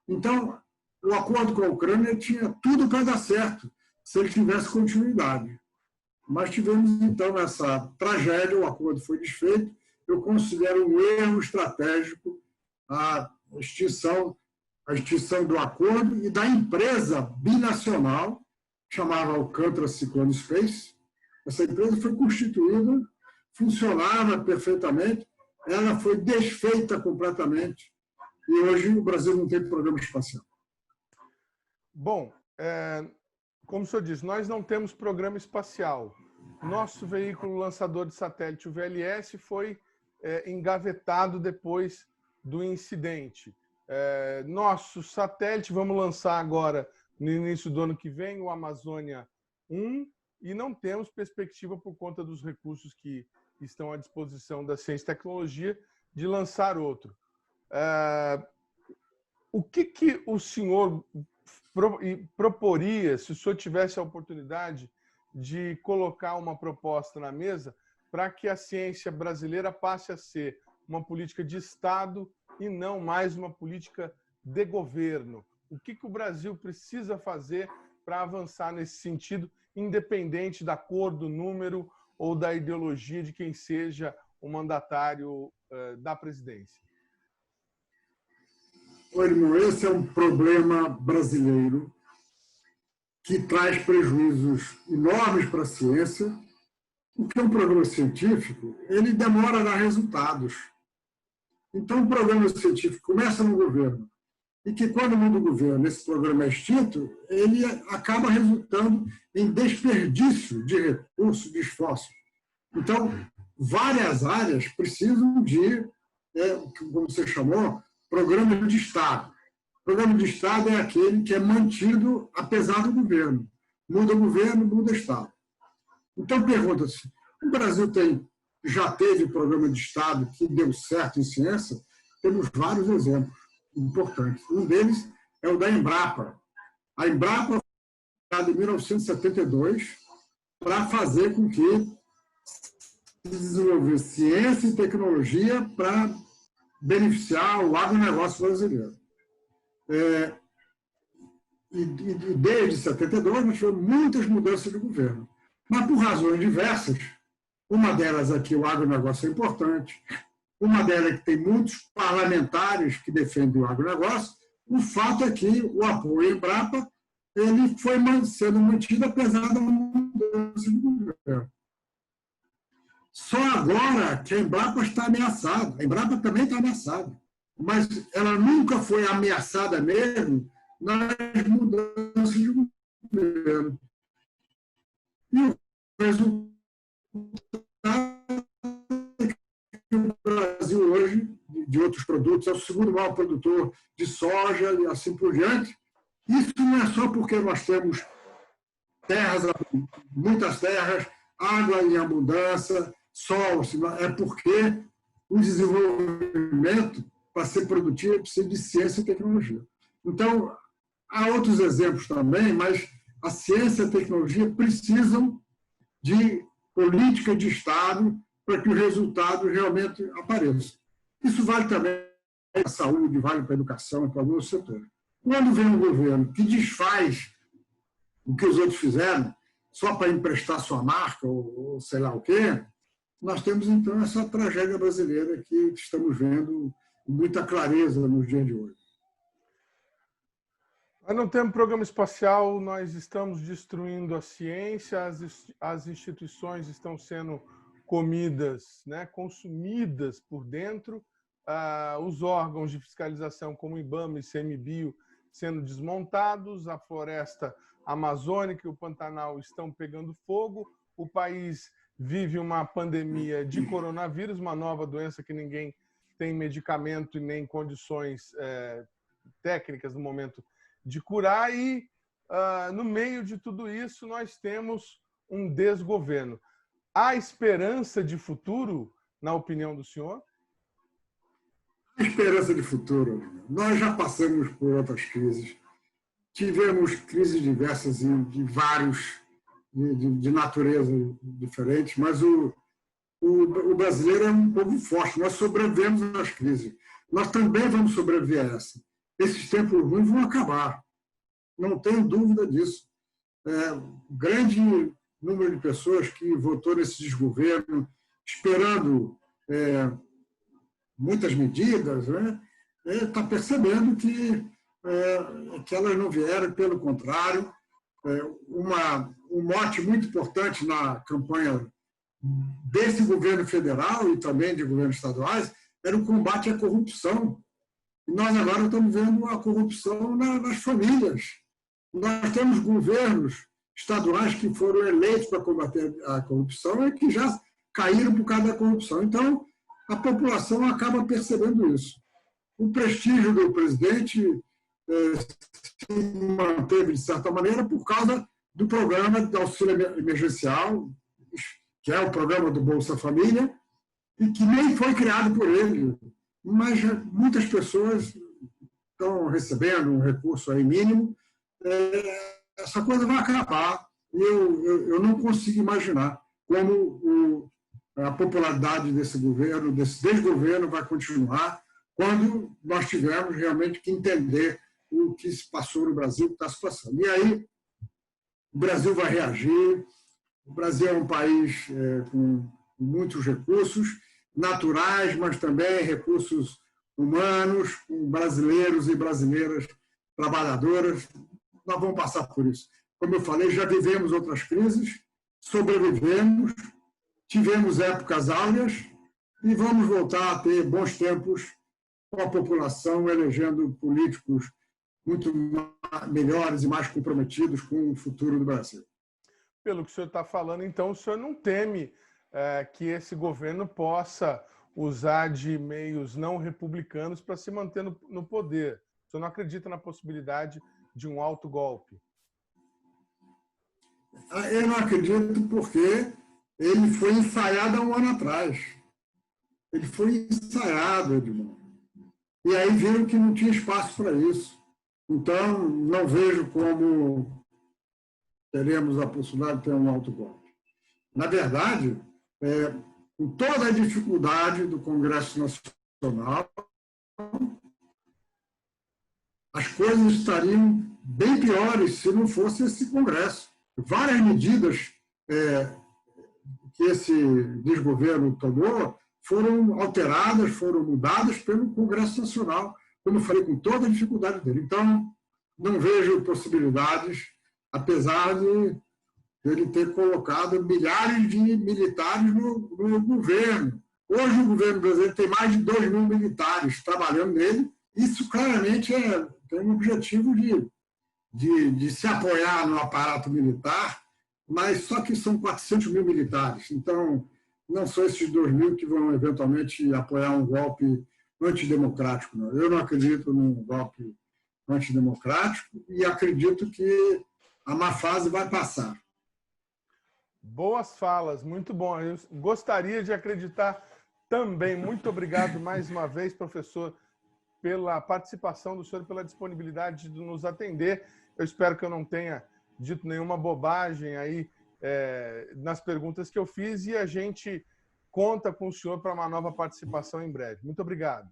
Então, o acordo com a Ucrânia tinha tudo para dar certo, se ele tivesse continuidade. Mas tivemos, então, essa tragédia, o acordo foi desfeito. Eu considero um erro estratégico a extinção do acordo e da empresa binacional, chamava Alcântara Cyclone Space. Essa empresa foi constituída, funcionava perfeitamente, ela foi desfeita completamente e hoje o Brasil não tem programa espacial. Bom, como o senhor diz, nós não temos programa espacial. Nosso veículo lançador de satélite, o VLS, foi engavetado depois do incidente. Nosso satélite, vamos lançar agora, no início do ano que vem, o Amazônia 1, e não temos perspectiva, por conta dos recursos que estão à disposição da ciência e tecnologia, de lançar outro. O que o senhor proporia, se o senhor tivesse a oportunidade de colocar uma proposta na mesa para que a ciência brasileira passe a ser uma política de Estado e não mais uma política de governo. O que o Brasil precisa fazer para avançar nesse sentido, independente da cor, do número ou da ideologia de quem seja o mandatário da presidência? Olha, irmão, esse é um problema brasileiro que traz prejuízos enormes para a ciência, porque um programa científico ele demora a dar resultados. Então, o programa científico começa no governo, e que quando muda o governo, esse programa é extinto, ele acaba resultando em desperdício de recursos, de esforço. Então, várias áreas precisam de, como você chamou, programa de Estado. O programa de Estado é aquele que é mantido apesar do governo. Muda o governo, muda o Estado. Então, pergunta-se, o Brasil já teve programa de Estado que deu certo em ciência? Temos vários exemplos importantes. Um deles é o da Embrapa. A Embrapa foi criada em 1972 para fazer com que se desenvolvesse ciência e tecnologia para beneficiar o agronegócio brasileiro. E desde 72 nós tivemos muitas mudanças de governo. Mas por razões diversas, uma delas aqui, o agronegócio é importante, uma delas é que tem muitos parlamentares que defendem o agronegócio, o fato é que o apoio à Embrapa ele foi sendo mantido apesar da mudança de governo. Só agora que a Embrapa está ameaçada. A Embrapa também está ameaçada, mas ela nunca foi ameaçada mesmo nas mudanças de governo. E o resultado é que o Brasil hoje, de outros produtos, é o segundo maior produtor de soja e assim por diante. Isso não é só porque nós temos muitas terras, água em abundância, sol, é porque o desenvolvimento, para ser produtivo, precisa de ciência e tecnologia. Então, há outros exemplos também, mas a ciência e a tecnologia precisam de política de Estado para que os resultados realmente apareçam. Isso vale também para a saúde, vale para a educação e para alguns setores. Quando vem um governo que desfaz o que os outros fizeram só para emprestar sua marca ou sei lá o quê, nós temos, então, essa tragédia brasileira que estamos vendo com muita clareza nos dias de hoje. Nós não temos programa espacial, nós estamos destruindo a ciência, as instituições estão sendo comidas, né, consumidas por dentro, os órgãos de fiscalização como o IBAMA e ICMBio sendo desmontados, a floresta amazônica e o Pantanal estão pegando fogo, o país vive uma pandemia de coronavírus, uma nova doença que ninguém tem medicamento e nem condições técnicas no momento de curar, e no meio de tudo isso nós temos um desgoverno. Há esperança de futuro, na opinião do senhor? A esperança de futuro. Nós já passamos por outras crises. Tivemos crises diversas de vários, de natureza diferentes, mas o brasileiro é um povo forte. Nós sobrevivemos às crises. Nós também vamos sobreviver a essa. Esses tempos ruins vão acabar. Não tenho dúvida disso. Grande número de pessoas que votou nesse desgoverno, esperando muitas medidas, né, está percebendo que elas não vieram, pelo contrário. Um mote muito importante na campanha desse governo federal e também de governos estaduais era o combate à corrupção. E nós agora estamos vendo a corrupção nas famílias. Nós temos governos estaduais que foram eleitos para combater a corrupção e que já caíram por causa da corrupção. Então, a população acaba percebendo isso. O prestígio do presidente se manteve, de certa maneira, por causa do programa de auxílio emergencial, que é o programa do Bolsa Família, e que nem foi criado por ele. Mas muitas pessoas estão recebendo um recurso aí mínimo essa coisa vai acabar. E eu não consigo imaginar como a popularidade desse governo, desse desgoverno, vai continuar quando nós tivermos realmente que entender o que se passou no Brasil, o que está se passando. E aí o Brasil vai reagir. O Brasil é um país com muitos recursos naturais, mas também recursos humanos, com brasileiros e brasileiras trabalhadoras. Nós vamos passar por isso. Como eu falei, já vivemos outras crises, sobrevivemos, tivemos épocas áureas e vamos voltar a ter bons tempos com a população elegendo políticos muito melhores e mais comprometidos com o futuro do Brasil. Pelo que o senhor está falando, então, o senhor não teme que esse governo possa usar de meios não republicanos para se manter no poder. O senhor não acredita na possibilidade de um autogolpe? Eu não acredito porque ele foi ensaiado há um ano atrás. Ele foi ensaiado, Edmundo. E aí viram que não tinha espaço para isso. Então, não vejo como teremos a possibilidade de ter um autogolpe. Na verdade, com toda a dificuldade do Congresso Nacional, as coisas estariam bem piores se não fosse esse Congresso. Várias medidas que esse desgoverno tomou foram alteradas, foram mudadas pelo Congresso Nacional, como eu falei, com toda a dificuldade dele. Então, não vejo possibilidades, apesar de ele ter colocado milhares de militares no governo. Hoje, o governo brasileiro tem mais de 2.000 militares trabalhando nele. Isso, claramente, tem um objetivo de se apoiar no aparato militar, mas só que são 400.000 militares. Então, não são esses 2.000 que vão, eventualmente, apoiar um golpe antidemocrático. Não. Eu não acredito num golpe antidemocrático e acredito que a má fase vai passar. Boas falas, muito bom. Eu gostaria de acreditar também. Muito obrigado mais uma vez, professor, pela participação do senhor, pela disponibilidade de nos atender. Eu espero que eu não tenha dito nenhuma bobagem aí nas perguntas que eu fiz e a gente conta com o senhor para uma nova participação em breve. Muito obrigado.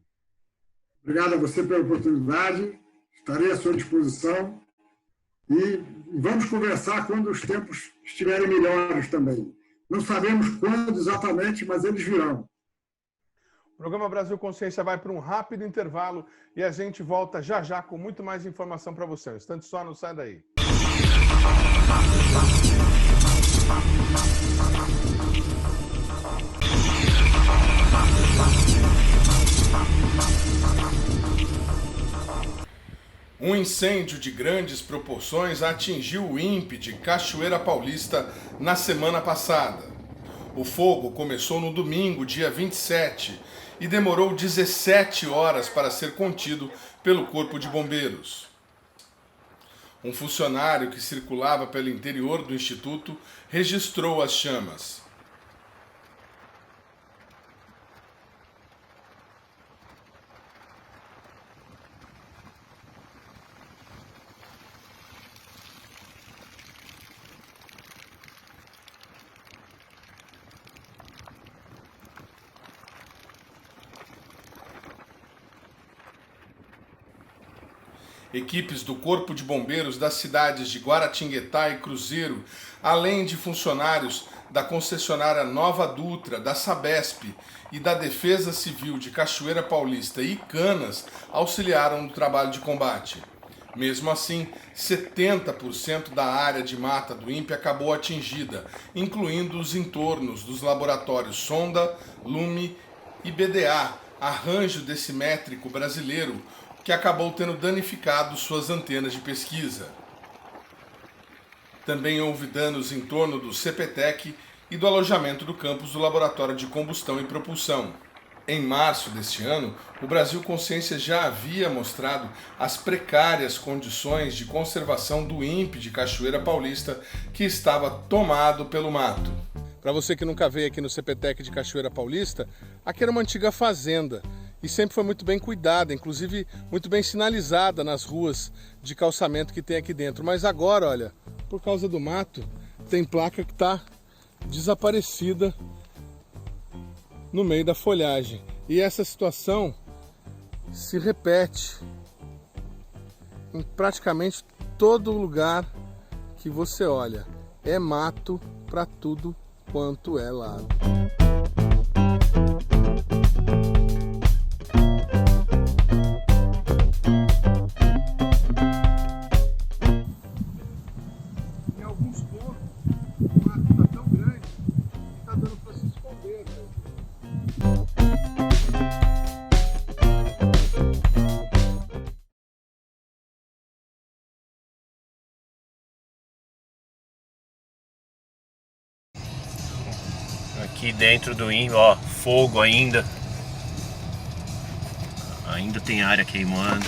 Obrigado a você pela oportunidade. Estarei à sua disposição e vamos conversar quando os tempos estiverem melhores também. Não sabemos quando exatamente, mas eles virão. O programa Brasil Consciência vai para um rápido intervalo e a gente volta já já com muito mais informação para você. Um instante só, não sai daí. Um incêndio de grandes proporções atingiu o INPE de Cachoeira Paulista na semana passada. O fogo começou no domingo, dia 27, e demorou 17 horas para ser contido pelo Corpo de Bombeiros. Um funcionário que circulava pelo interior do Instituto registrou as chamas. Equipes do Corpo de Bombeiros das cidades de Guaratinguetá e Cruzeiro, além de funcionários da concessionária Nova Dutra, da Sabesp e da Defesa Civil de Cachoeira Paulista e Canas, auxiliaram no trabalho de combate. Mesmo assim, 70% da área de mata do INPE acabou atingida, incluindo os entornos dos laboratórios Sonda, Lume e BDA, Arranjo Decimétrico Brasileiro, que acabou tendo danificado suas antenas de pesquisa. Também houve danos em torno do CPTEC e do alojamento do campus do Laboratório de Combustão e Propulsão. Em março deste ano, o Brasil Consciência já havia mostrado as precárias condições de conservação do INPE de Cachoeira Paulista, que estava tomado pelo mato. Para você que nunca veio aqui no CPTEC de Cachoeira Paulista, aqui era uma antiga fazenda. e sempre foi muito bem cuidada, inclusive muito bem sinalizada nas ruas de calçamento que tem aqui dentro. Mas agora, olha, por causa do mato, tem placa que está desaparecida no meio da folhagem. E essa situação se repete em praticamente todo lugar que você olha. É mato para tudo quanto é lado. Em alguns pontos, o mato está tão grande que está dando para se esconder, né? Aqui dentro do INPE, ó, fogo ainda. Ainda tem área queimando.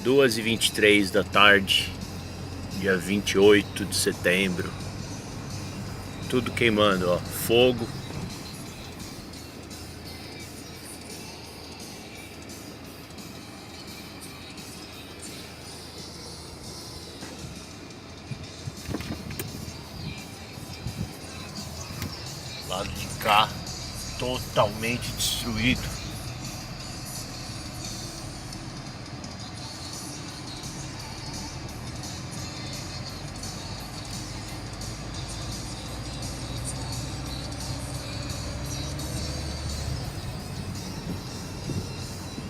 2h23 da tarde, dia 28 de setembro. Tudo queimando, ó, fogo. Lado de cá, totalmente destruído.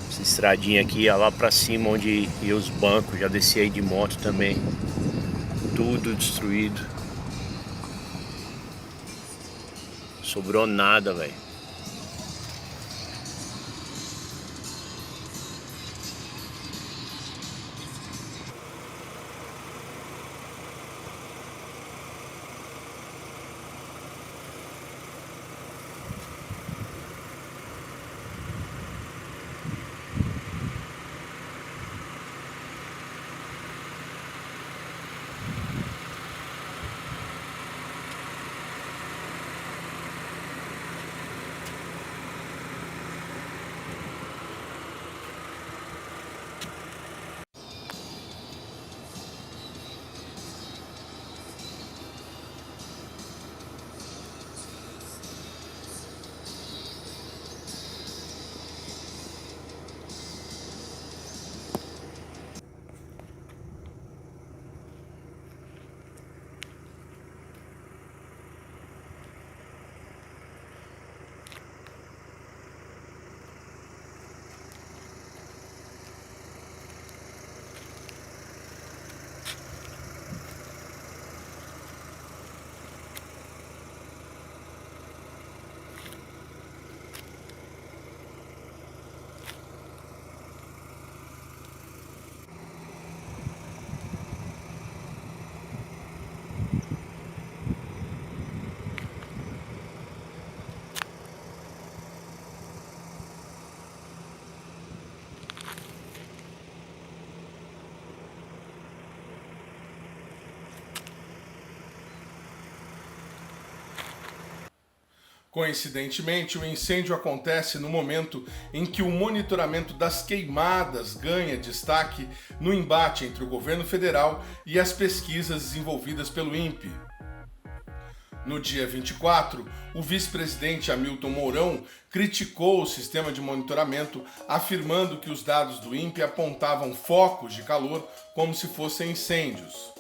Essa estradinha aqui ia lá pra cima onde ia os bancos, já desci aí de moto também. Tudo destruído. Sobrou nada, velho. Coincidentemente, o incêndio acontece no momento em que o monitoramento das queimadas ganha destaque no embate entre o governo federal e as pesquisas desenvolvidas pelo INPE. No dia 24, o vice-presidente Hamilton Mourão criticou o sistema de monitoramento, afirmando que os dados do INPE apontavam focos de calor como se fossem incêndios.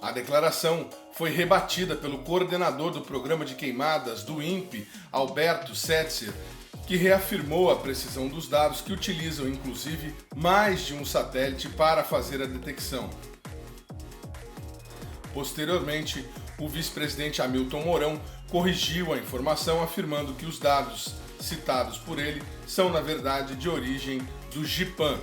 A declaração foi rebatida pelo coordenador do programa de queimadas do INPE, Alberto Setzer, que reafirmou a precisão dos dados, que utilizam inclusive mais de um satélite para fazer a detecção. Posteriormente, o vice-presidente Hamilton Mourão corrigiu a informação, afirmando que os dados citados por ele são, na verdade, de origem do GIPAM.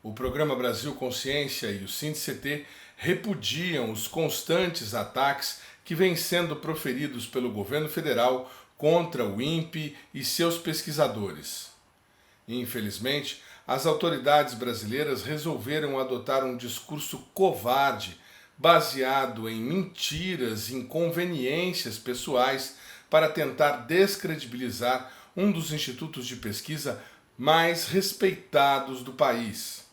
O Programa Brasil Consciência e o SINDICT repudiam os constantes ataques que vêm sendo proferidos pelo governo federal contra o INPE e seus pesquisadores. Infelizmente, as autoridades brasileiras resolveram adotar um discurso covarde, baseado em mentiras e inconveniências pessoais para tentar descredibilizar um dos institutos de pesquisa mais respeitados do país.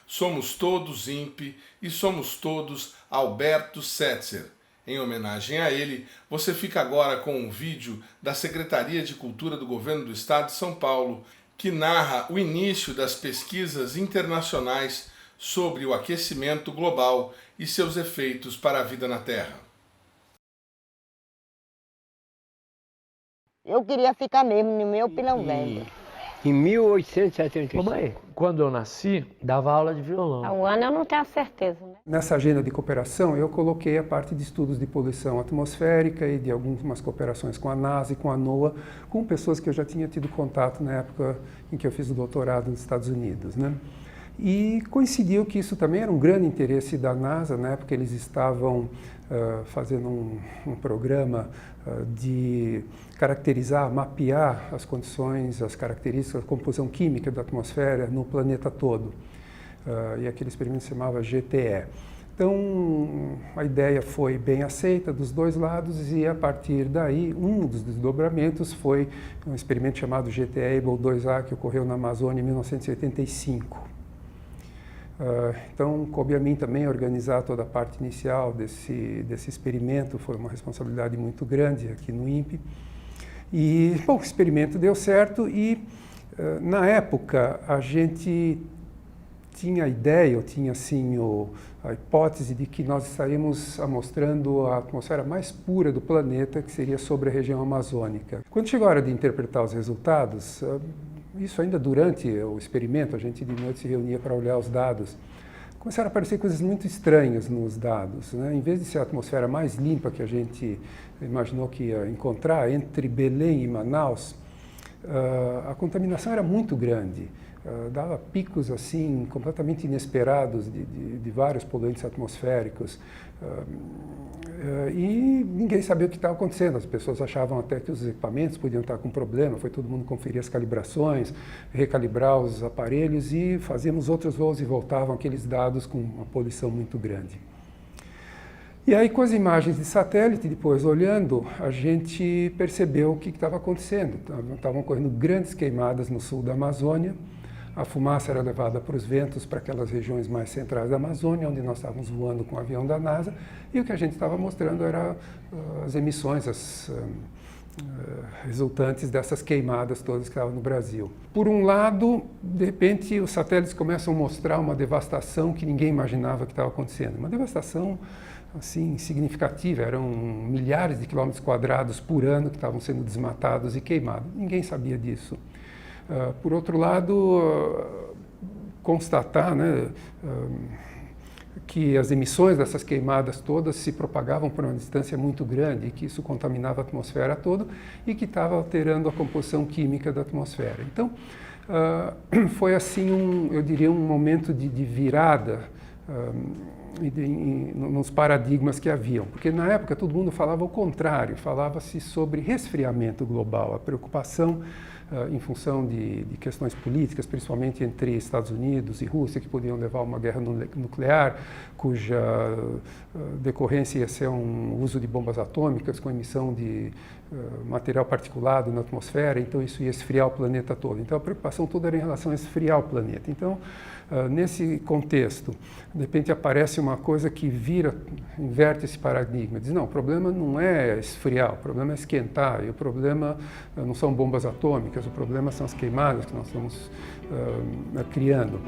Somos todos INPE e somos todos Alberto Setzer. Em homenagem a ele, você fica agora com um vídeo da Secretaria de Cultura do Governo do Estado de São Paulo, que narra o início das pesquisas internacionais sobre o aquecimento global e seus efeitos para a vida na Terra. Eu queria ficar mesmo no meu Pilão Velho. Em 1875. Mamãe, quando eu nasci, dava aula de violão. O ano eu não tenho certeza, né? Nessa agenda de cooperação, eu coloquei a parte de estudos de poluição atmosférica e de algumas cooperações com a NASA e com a NOAA, com pessoas que eu já tinha tido contato na época em que eu fiz o doutorado nos Estados Unidos, né? E coincidiu que isso também era um grande interesse da NASA, na época eles estavam fazendo um programa de caracterizar, mapear as condições, as características, a composição química da atmosfera no planeta todo. E aquele experimento se chamava GTE. Então, a ideia foi bem aceita dos dois lados e, a partir daí, um dos desdobramentos foi um experimento chamado GTE-Able 2A, que ocorreu na Amazônia em 1985. Então, coube a mim também organizar toda a parte inicial desse experimento, foi uma responsabilidade muito grande aqui no INPE. E, bom, o experimento deu certo e, na época, a gente tinha a ideia, ou tinha assim a hipótese de que nós estaríamos amostrando a atmosfera mais pura do planeta, que seria sobre a região amazônica. Quando chegou a hora de interpretar os resultados, isso ainda durante o experimento, a gente de noite se reunia para olhar os dados, começaram a aparecer coisas muito estranhas nos dados, né? Em vez de ser a atmosfera mais limpa que a gente imaginou que ia encontrar entre Belém e Manaus, a contaminação era muito grande. Dava picos assim completamente inesperados de vários poluentes atmosféricos e ninguém sabia o que estava acontecendo. As pessoas achavam até que os equipamentos podiam estar com problema, foi todo mundo conferir as calibrações, recalibrar os aparelhos e fazíamos outros voos e voltavam aqueles dados com uma poluição muito grande. E aí, com as imagens de satélite, depois olhando, a gente percebeu o que estava acontecendo. Estavam ocorrendo grandes queimadas no sul da Amazônia. A fumaça era levada para os ventos, para aquelas regiões mais centrais da Amazônia, onde nós estávamos voando com o avião da NASA, e o que a gente estava mostrando era as emissões, resultantes dessas queimadas todas que estavam no Brasil. Por um lado, de repente, os satélites começam a mostrar uma devastação que ninguém imaginava que estava acontecendo. Uma devastação assim, significativa, eram milhares de quilômetros quadrados por ano que estavam sendo desmatados e queimados. Ninguém sabia disso. Por outro lado, constatar, né, que as emissões dessas queimadas todas se propagavam por uma distância muito grande, e que isso contaminava a atmosfera toda e que estava alterando a composição química da atmosfera. Então, foi assim, eu diria, um momento de virada nos paradigmas que haviam, porque na época todo mundo falava o contrário, falava-se sobre resfriamento global, a preocupação em função de questões políticas, principalmente entre Estados Unidos e Rússia, que podiam levar a uma guerra nuclear, cuja decorrência ia ser um uso de bombas atômicas com emissão de material particulado na atmosfera, então isso ia esfriar o planeta todo. Então a preocupação toda era em relação a esfriar o planeta. Então, nesse contexto, de repente aparece uma coisa que inverte esse paradigma, diz, não, o problema não é esfriar, o problema é esquentar, e o problema não são bombas atômicas, o problema são as queimadas que nós estamos criando.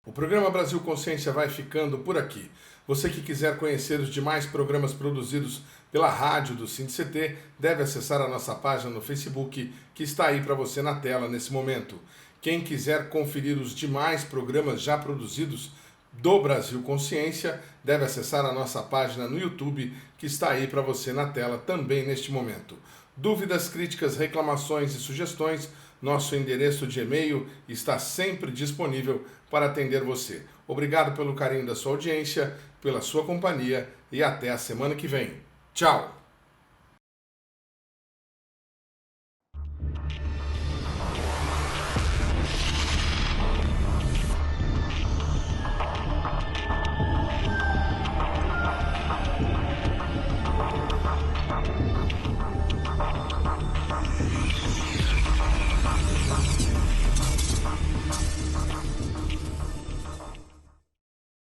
O programa Brasil Consciência vai ficando por aqui. Você que quiser conhecer os demais programas produzidos pela rádio do SINDCT, deve acessar a nossa página no Facebook, que está aí para você na tela nesse momento. Quem quiser conferir os demais programas já produzidos do Brasil Consciência, deve acessar a nossa página no YouTube, que está aí para você na tela também neste momento. Dúvidas, críticas, reclamações e sugestões, nosso endereço de e-mail está sempre disponível para atender você. Obrigado pelo carinho da sua audiência, pela sua companhia e até a semana que vem. Tchau!